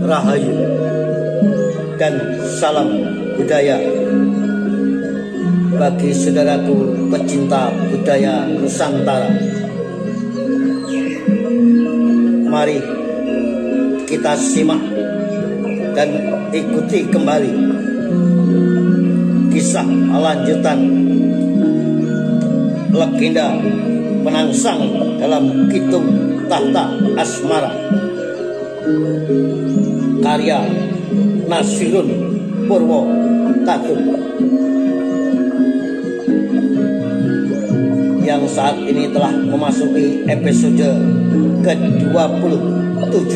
Rahayu dan salam budaya bagi saudaraku pecinta budaya Nusantara. Mari kita simak dan ikuti kembali kisah lanjutan legenda Penangsang dalam Kidung Tahta Asmara, karya Nasirun Purwo Tatum, yang saat ini telah memasuki episode ke-27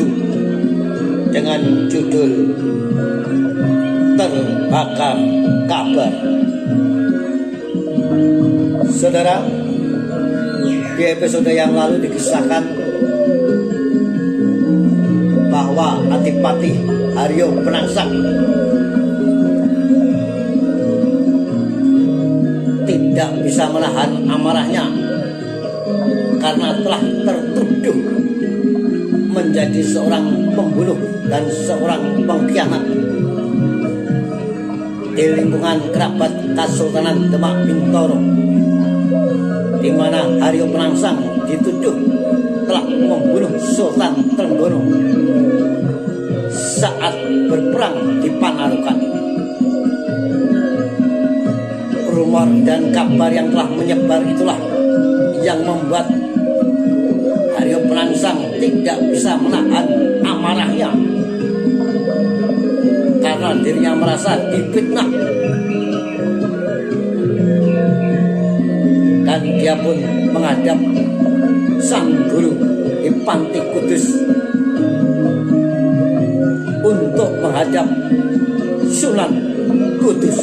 dengan judul Terbakar Kabar. Saudara, di episode yang lalu dikisahkan bahwa Adipati Haryo Penangsang tidak bisa menahan amarahnya karena telah tertuduh menjadi seorang pembunuh dan seorang pengkhianat di lingkungan kerabat Kesultanan Demak Bintoro, di mana Haryo Penangsang dituduh telah membunuh Sultan Trenggono saat berperang di Panarukan. Rumor dan kabar yang telah menyebar itulah yang membuat Haryo Penangsang tidak bisa menahan amarahnya karena dirinya merasa difitnah, dan dia pun menghadap sang guru di Panti Kudus untuk menghadap Sunan Kudus.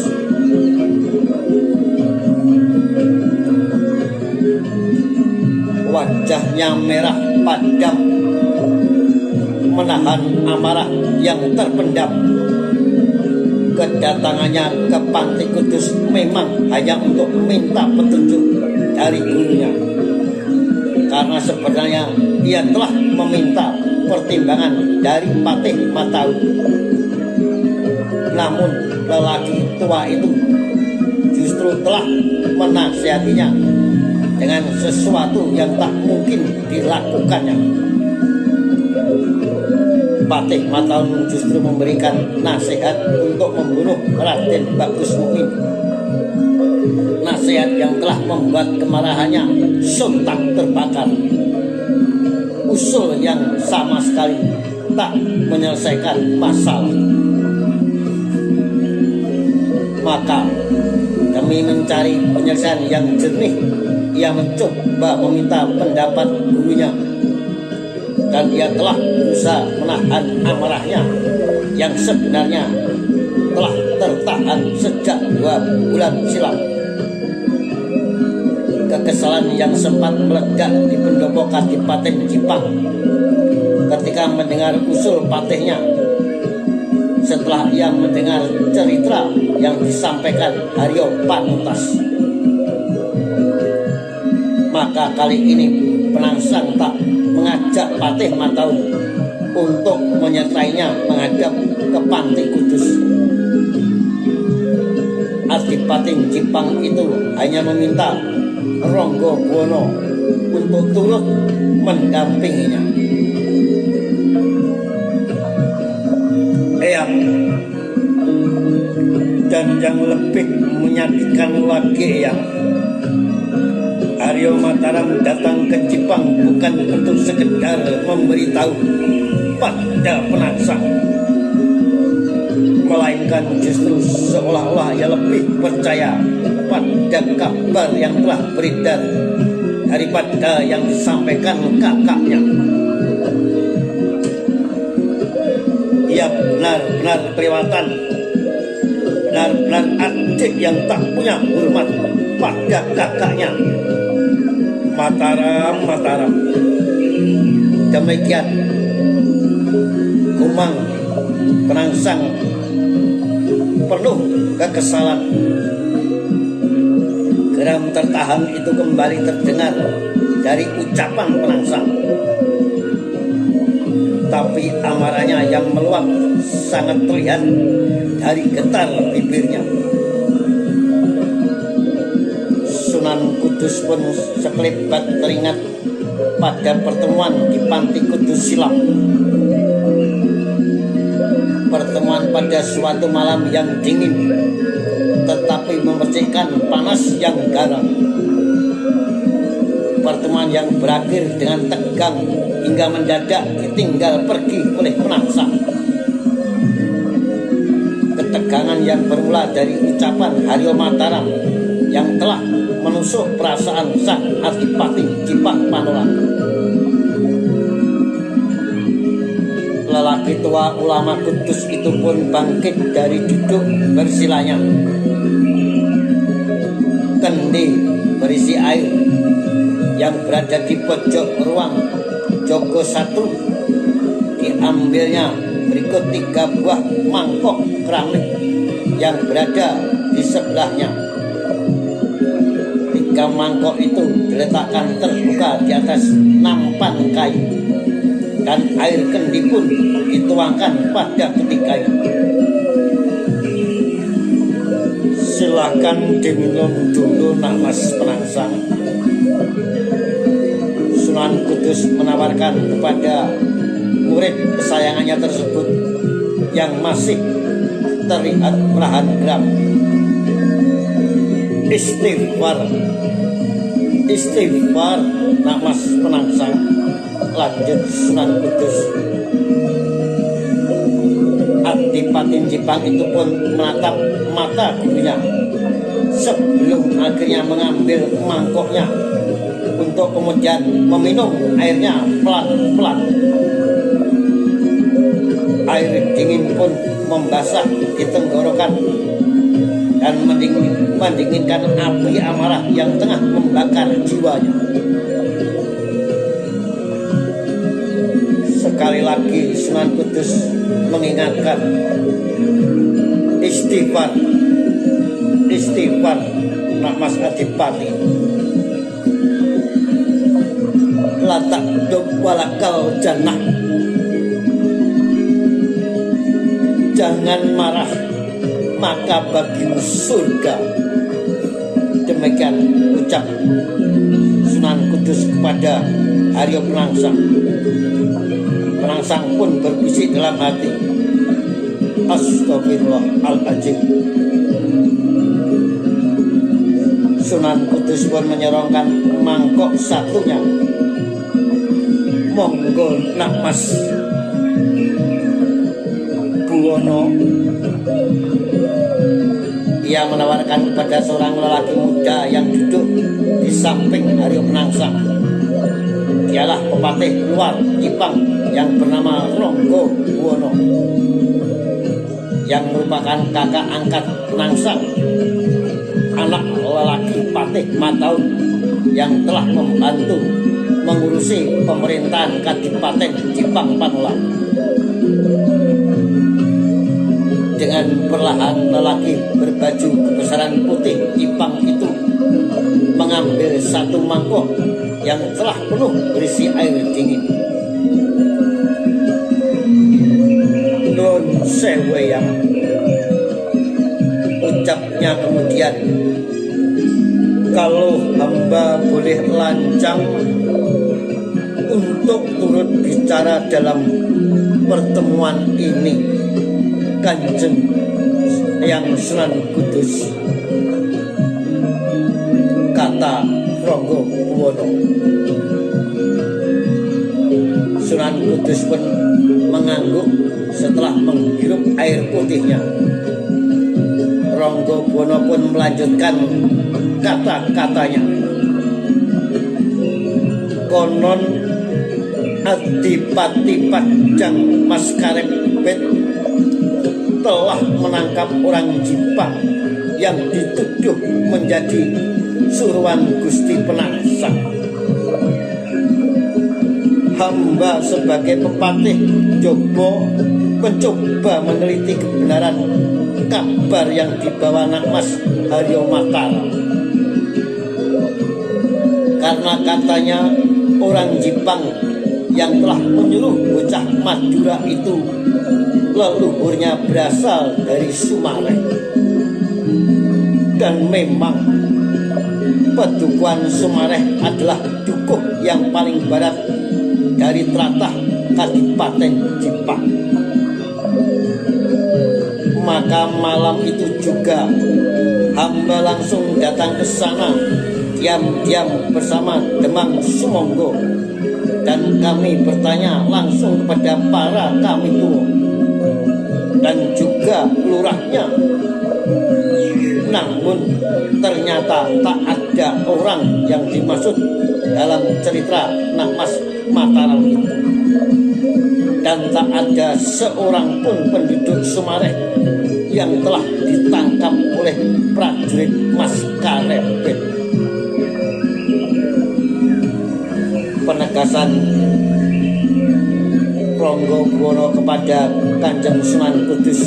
Wajahnya merah padam, menahan amarah yang terpendam. Kedatangannya ke Panti Kudus memang hanya untuk minta petunjuk dari gurunya, karena sebenarnya ia telah meminta pertimbangan dari Patih Mataun. Namun lelaki tua itu justru telah menasihatinya dengan sesuatu yang tak mungkin dilakukannya. Patih Mataun justru memberikan nasihat untuk membunuh Raden Bagus Mukmin, nasihat yang telah membuat kemarahannya sontak terbakar. Usul yang sama sekali tak menyelesaikan masalah. Maka demi mencari penyelesaian yang jernih, ia mencoba meminta pendapat gurunya, dan ia telah berusaha menahan amarahnya yang sebenarnya telah tertahan sejak 2 bulan silam. Kekesalan yang sempat meledak di pendopo Kadipaten Jipang ketika mendengar usul patihnya setelah ia mendengar cerita yang disampaikan Haryo Panutas. Maka kali ini Penangsang tak mengajak Patih Mataun untuk menyertainya menghadap ke Panti Kudus. Adipati Jipang itu hanya meminta Ronggo Buwono untuk turut mendampinginya. Eyang, dan yang lebih menyakitkan lagi, Eyang, Haryo Mataram datang ke Jipang bukan untuk sekedar memberitahu pada Penangsang, melainkan justru seolah-olah ia lebih percaya pada kabar yang telah beredar daripada yang disampaikan kakaknya. Ia benar-benar kelewatan, benar-benar adik yang tak punya hormat pada kakaknya. Mataram. Demikian Kumang Penangsang penuh kekesalan. Geram tertahan itu kembali terdengar dari ucapan Penangsang. tapi amarahnya yang meluap sangat terlihat dari getar bibirnya. Sunan Kudus pun sekelebat teringat pada pertemuan di Panti Kudus silam. Pertemuan pada suatu malam yang dingin tetapi memercikkan panas yang garam. Pertemuan yang berakhir dengan tegang hingga mendadak ditinggal pergi oleh penangsang. Ketegangan yang bermula dari ucapan Haryo Mataram yang telah menusuk perasaan sang Adipati Jipang Panolan. Lelaki tua ulama Kudus itu pun bangkit dari duduk bersilanya. Kendi berisi air yang berada di pojok ruang Jogo 1 diambilnya berikut 3 buah mangkok keramik yang berada di sebelahnya. 3 mangkok itu diletakkan terbuka di atas nampan kayu, dan air kendi pun dituangkan pada ketiganya. Silakan diminum dulu, Nak Mas Penangsang. Sunan Kudus menawarkan kepada murid kesayangannya tersebut yang masih terlihat merahan geram. Istighfar, istighfar, Nak Mas Penangsang, lanjut Sunan Kudus. Adipati Jipang itu pun menatap mata gurunya sebelum akhirnya mengambil mangkoknya untuk kemudian meminum airnya pelan-pelan. Air dingin pun membasah di tenggorokan dan mendinginkan api amarah yang tengah membakar jiwanya. Sekali lagi Sunan Kudus mengingatkan, istighfar, istighfar, Nak Mas Adipati. Latak duk walakal jannah. Jangan marah, maka bagimu surga. Demikian ucap Sunan Kudus kepada Haryo Penangsang. Penangsang pun berbisik dalam hati, Astagfirullahaladzim. Sunan Kudus pun menyerongkan mangkok satunya. Monggo Nak Mas Buwono. Ia menawarkan kepada seorang lelaki muda yang duduk di samping Haryo Penangsang. Dialah pepatih luar Jipang yang bernama Ronggo Buwono, yang merupakan kakak angkat Penangsang, anak lelaki Patih Mataun yang telah membantu mengurusi pemerintahan Kadipaten Jipang Panolan. Dengan perlahan lelaki berbaju kebesaran putih Jipang itu mengambil satu mangkok yang telah penuh berisi air dingin. Nun seweyang, ucapnya kemudian, kalau hamba boleh lancang untuk turut bicara dalam pertemuan ini, Kanjeng yang Sunan Kudus, kata Ronggo Buwono. Sunan Kudus pun mengangguk setelah menghirup air putihnya. Ronggo Buwono pun melanjutkan kata-katanya. Konon Adipati Pajang Mas Karepet telah menangkap orang Jipang yang dituduh menjadi suruhan Gusti Penangsang. Hamba sebagai pepatih Jobo mencoba meneliti kebenaran kabar yang dibawa Nak Mas Haryo Mataram. Karena katanya orang Jipang yang telah menyuruh bocah Madura itu leluhurnya berasal dari Sumareh. Dan memang Pedukuhan Sumareh adalah dukuh yang paling barat dari tlatah Kadipaten Jipang. Maka malam itu juga hamba langsung datang ke sana diam-diam bersama Demang Sumonggo, dan kami bertanya langsung kepada para kami tua dan juga lurahnya. Namun ternyata tak ada orang yang dimaksud dalam cerita Nak Mas Mataram itu, dan tak ada seorang pun penduduk Sumareh yang telah ditangkap oleh prajurit Maskarebet. Penegasan Ronggobuwono kepada Kanjeng Sunan Kudus.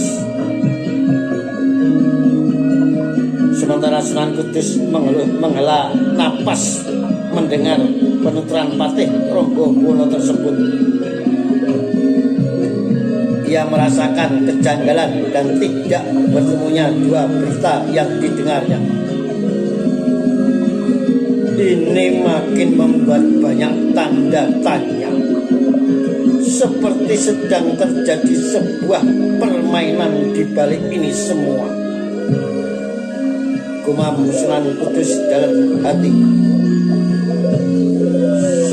Sementara Sunan Kudus menghela napas mendengar penuturan Patih Ronggobuwono tersebut. Ia merasakan kejanggalan dan tidak bertemunya dua berita yang didengarnya. Ini makin membuat banyak tanda tanya, seperti sedang terjadi sebuah permainan di balik ini semua. Gumam Sunan Kudus dalam hati.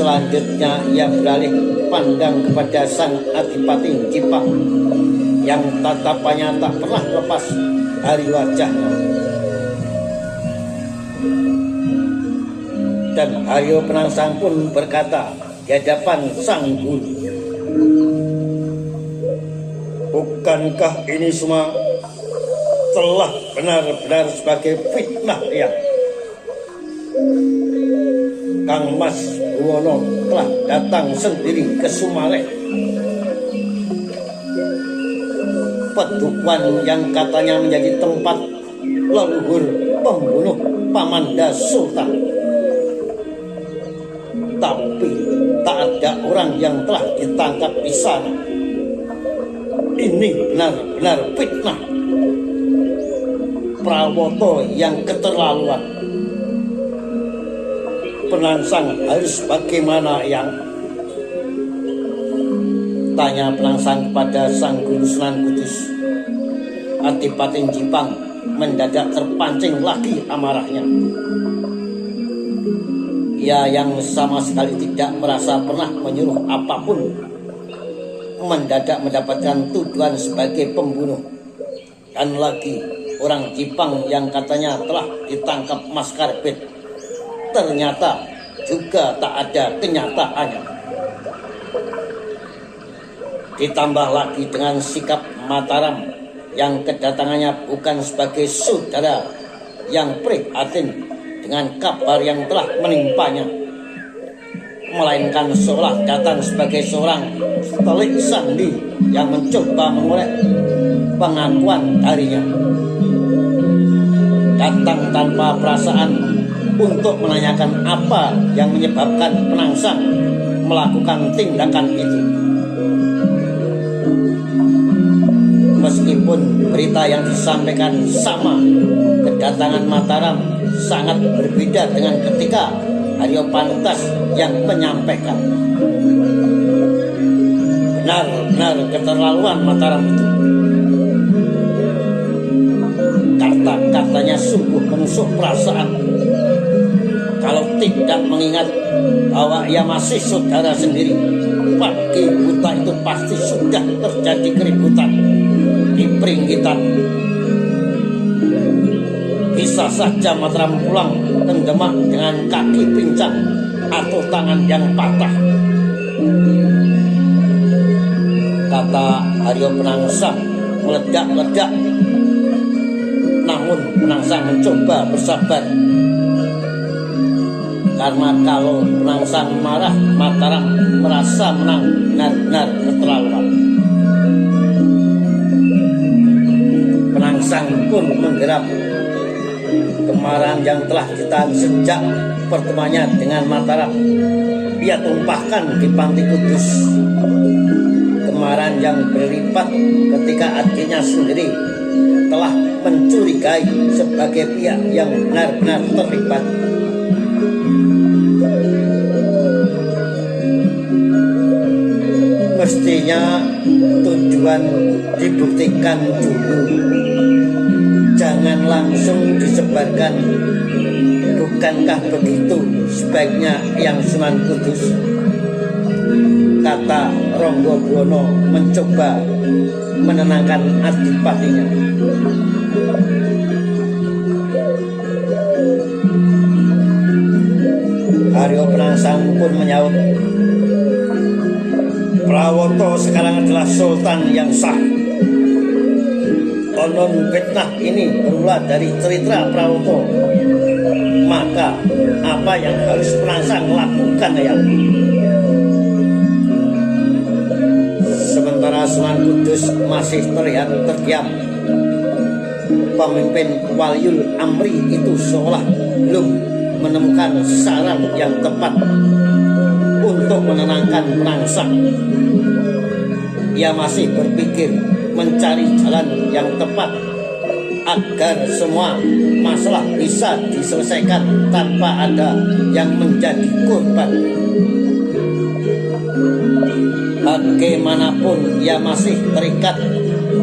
Selanjutnya ia beralih pandang kepada sang Adipati Jipang yang tatapannya tak pernah lepas dari wajahnya. Dan Aryo Penangsang pun berkata di hadapan sang guru, bukankah ini semua telah benar-benar sebagai fitnah ya? Kang Mas Buwono telah datang sendiri ke Sumareh. Pedukuhan yang katanya menjadi tempat leluhur pembunuh Pamanda Sultan, tapi tak ada orang yang telah ditangkap di sana. Ini benar-benar fitnah. Prawoto yang keterlaluan. Penangsang harus bagaimana yang? Tanya Penangsang kepada sang guru Sunan Kudus. Adipati Jipang mendadak terpancing lagi amarahnya. Ia yang sama sekali tidak merasa pernah menyuruh apapun, mendadak mendapatkan tuduhan sebagai pembunuh. Dan lagi orang Jipang yang katanya telah ditangkap Maskarebet, ternyata juga tak ada kenyataannya. Ditambah lagi dengan sikap Mataram yang kedatangannya bukan sebagai saudara yang prihatin dengan kabar yang telah menimpanya, melainkan seolah datang sebagai seorang telik sandi yang mencoba mengorek pengakuan darinya. Datang tanpa perasaan untuk menanyakan apa yang menyebabkan Penangsang melakukan tindakan itu. Meskipun berita yang disampaikan sama, kedatangan Mataram sangat berbeda dengan ketika Aryo Panutas yang menyampaikan. Benar-benar keterlaluan Mataram itu. Kata-katanya sungguh menusuk perasaan. Kalau tidak mengingat bahwa ia masih saudara sendiri, pagi buta itu pasti sudah terjadi keributan di Pringgitan. Bisa saja Mataram pulang ke Demak dengan kaki pincang atau tangan yang patah. Kata Aryo Penangsang meledak-ledak. Namun Penangsang mencoba bersabar. Karena kalau Penangsang marah, Mataram merasa menang benar-benar keterlaluan. Penangsang pun menggerak Kemarahan yang telah ditahan sejak pertemuannya dengan Mataram, ia tumpahkan di Pantai Kudus. Kemarahan yang berlipat ketika adiknya sendiri telah mencurigai sebagai pihak yang benar-benar terlibat. Mestinya tujuan dibuktikan dulu, jangan langsung disebarkan. Bukankah begitu sebaiknya yang Sunan Kudus? Kata Ronggobuwono mencoba menenangkan adipatinya. Aryo Penangsang pun menyaut, Prawoto sekarang adalah sultan yang sah. Konon fitnah ini bermula dari cerita Prawoto. Maka apa yang harus Penangsang lakukan, ya? Sementara Sunan Kudus masih terlihat terdiam, pemimpin Waliul Amri itu seolah belum menemukan saran yang tepat untuk menenangkan Penangsang. Ia masih berpikir mencari jalan yang tepat agar semua masalah bisa diselesaikan tanpa ada yang menjadi korban. Bagaimanapun ia masih terikat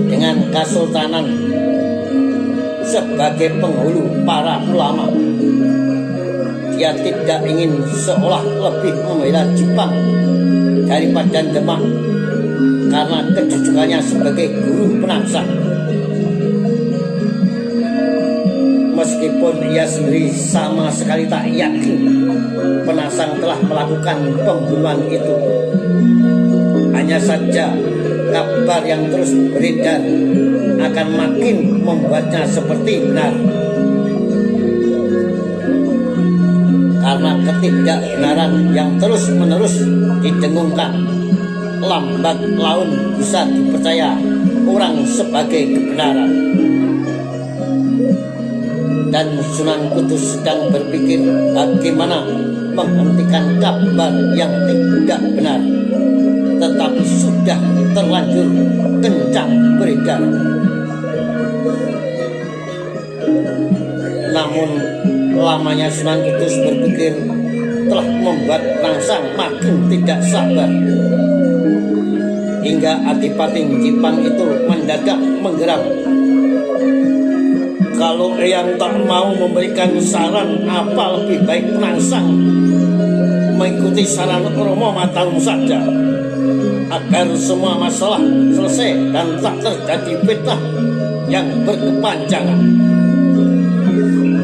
dengan kesultanan sebagai penghulu para ulama. Dia tidak ingin seolah lebih membela Jepang daripada Demak karena kedudukannya sebagai guru Penangsang. Meskipun ia sendiri sama sekali tak yakin Penangsang telah melakukan pembunuhan itu, hanya saja kabar yang terus beredar akan makin membuatnya seperti benar. Karena ketidakbenaran yang terus-menerus didengungkan, lambat laun bisa dipercaya orang sebagai kebenaran. Dan Sunan Kudus sedang berpikir bagaimana menghentikan kabar yang tidak benar, tetapi sudah terlanjur kencang beredar. Namun lamanya Sunan Kudus berpikir telah membuat Penangsang makin tidak sabar, hingga Adipati Jipang itu mendadak menggeram. Kalau Eyang tak mau memberikan saran, apa lebih baik Penangsang mengikuti saran Romo Mataung saja, agar semua masalah selesai dan tak terjadi fitnah yang berkepanjangan,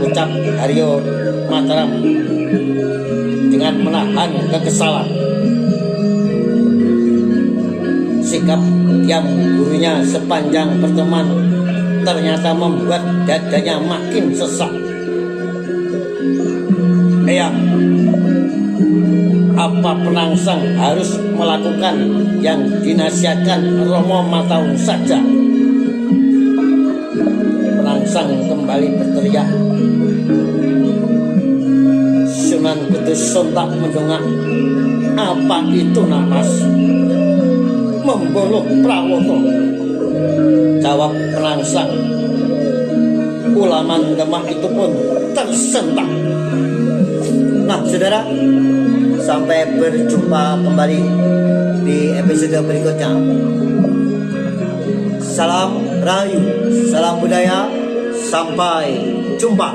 ucap Aryo Mataram dengan menahan kekesalan. Sikap diam gurunya sepanjang pertemuan ternyata membuat dadanya makin sesak. Eyang, apa Penangsang harus melakukan yang dinasihatkan Romo Mataung saja? Penangsang kembali berteriak. Sunan Kudus sontak mendongak. Apa itu, Namas? Membunuh Prawoto, jawab Penangsang. Ulama Demak itu pun tersentak. Nah, saudara, sampai berjumpa kembali di episode berikutnya. Salam Rahayu, salam budaya, sampai jumpa.